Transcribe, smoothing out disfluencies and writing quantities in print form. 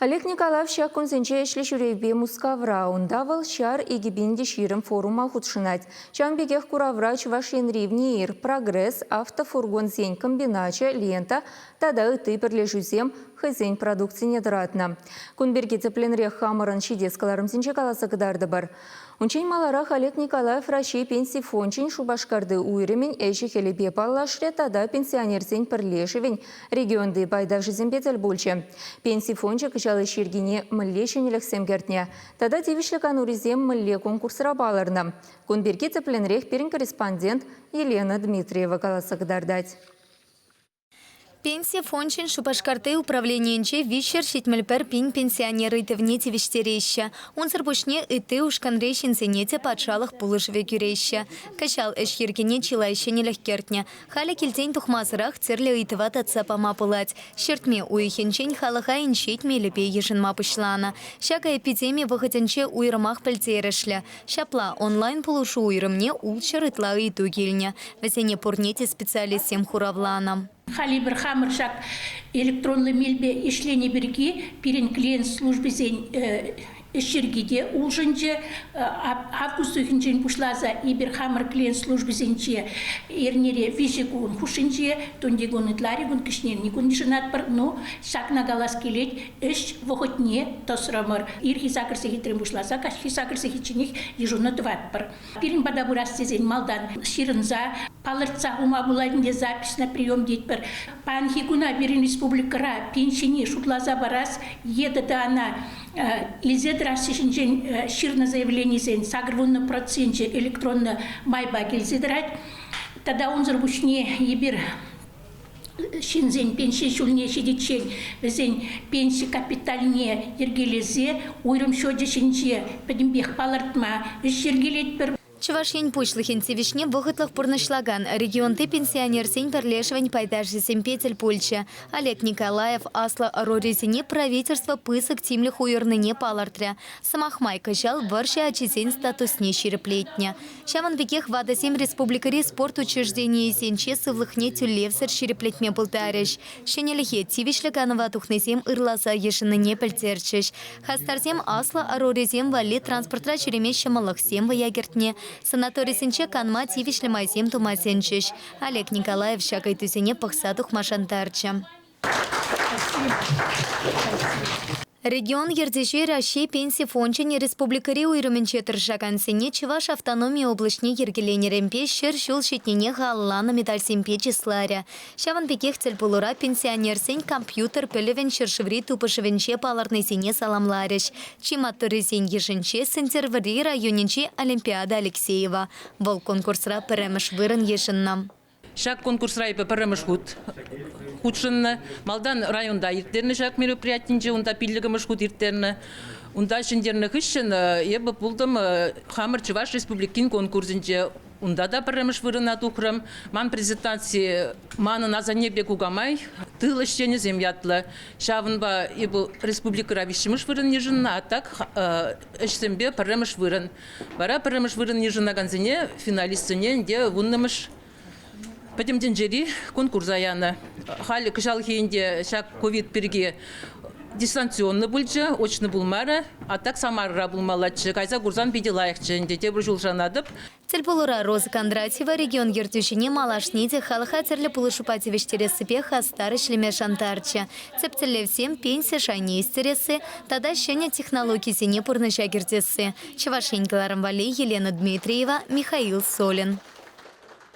Олег Николаев шакун сенче эшле шуревбе мускавра. Ундавал шар егибинде ширым форума худшинать. Чамбегех куравра чувашин ривнир, прогресс, автофургон сень комбинача, лента, тада ыты перлежузем, хызень продукции недратна. Кунберги цепленрех хамаран шидескаларым сенче каласа кыдарды бар. Унчень маларах Олег Николаев Раши пенсий фончин шубашкарды уйрымень эши хелебе паллашре тада пенсионерсень перлешевень регионды байдавшизем бетель больше. Пенсий фонче кычалы ширгине мыллешенелек семгертне. Тада девишлек ануризем мылле конкурсыра баларна. Кунберги цепленрех перин корреспондент Елена Дмитриева каласа кыдардать. Пенсия фончин шупашкарты управленче вишер шитмельпер пин пенсионеры тевнете виштереща. Он зарбушне ите ушканрейшин сенете патшалых пулышве кюреща. Качал эшхиркине чилайще нелегкертня. Халя кильтень тухмазырах церле итыват отцапа мапылать. Щертме уихенчень халаха инчить мелепе ешен мапышлана. Шака эпидемия выходенче уйрымах пальтерешля. Шапла онлайн пулушу уйрымне улчар итла иту гильня. Весене пурнете специалистем хуравланам. Халибр хамыршак электронный мельбе ишлени берги перен клиент службы зень Шергиде улжынче август үйхінчен пушлаза ибер хамыр клиент службы зенче эрнере вишекун хушинче тондегун итларигун кишнерникун нишинатпар, но шакна галас келет эш вохотне тосрамыр ирхи сакырсы хитрем пушлаза кашхи сакырсы хичиних ежуна тватпар. Пирин бадабурас зень малдан ширынза палырца ума буладинде запись на прием детпар. Панхигуна берин республикара пенсионер шутлаза барас едата она Лизет рассечен ширно заявление зен сагрвунно проценте электронно майба кельзидрать. Тогда он зарбушне ебир шинзен пенсия шульне шидичен зен пенсия капитальне ергелезе уйрым шоджи шинче подимбех палартма шергелет пер. Чувашень пучлыхин севишне выхотлых пурнышлаган. Регионты пенсионер сень перлешевань пайдаши семпетель пульче. Олег Николаев асла роризине правительство пысок тимлих уйрныне палартря. Самахмай качал варши ачисень статусне ширеплетня. Шаван бекех вада сем республикари спорт учреждение сенче сывлыхне тюлевсер ширеплетме пултарищ. Шенелихе тивишлеганова тухнесем ырласа ешыныне пельтерчищ. Хастарсем асла роризем вали транспортра черемеща малахсем ваягертне. Санаторий сенче канма тивишле майсем тумасенчиш. Олег Николаев шакай тусене пахсатух машантарча. Регион ердежи Раши пенсии фончине республикари уйрыменче тыршакан сене Чуваш автономия облачне ергеленеремпе шер шул шетнене галлана медаль семпе числаря. Шаван пекех цельпулура пенсионер сень компьютер пелевен шершеври тупышевенче паларный сене саламларищ. Чиматтыры сень ешенче сентервари районенче Олимпиада Алексеева. Вол конкурсра перемеш вырын ешеннам. Шак конкурс райпа парамыш худшынны. Малдан районда иртерны шак мероприятинче, унда пиллигамыш худ иртерны. Унда шендерны хыщын, ебі булдым хамыр Чуваш республикин конкурсинче. Унда да парамыш вырына тухрым. Ман презентации маны назане бегу гамай, тылы щене земятлы. Шавынба ебі республика равишимыш вырын ежынна, а так эшсембе парамыш вырын. Бара парамыш вырын ежынна ганзине финалистыне, де вуннымыш Пойдемте жери конкурс аяна. Хали кышал хейнде шак ковид перге дистанционно бульче, очно булмара, а так самарра булмалачы. Кайса курсан биде лайықчы, те бір жылжанадып. Цельпулура Роза Кондратьева регион ертющине малашните халаха церле пулышупати вештересы хастары шлеме шантарча. Цепцеле всем пенсия шайне истересы, тада щеня технологии сине пурныча гертесы. Чувашень Галарамвали, Елена Дмитриева, Михаил Солин.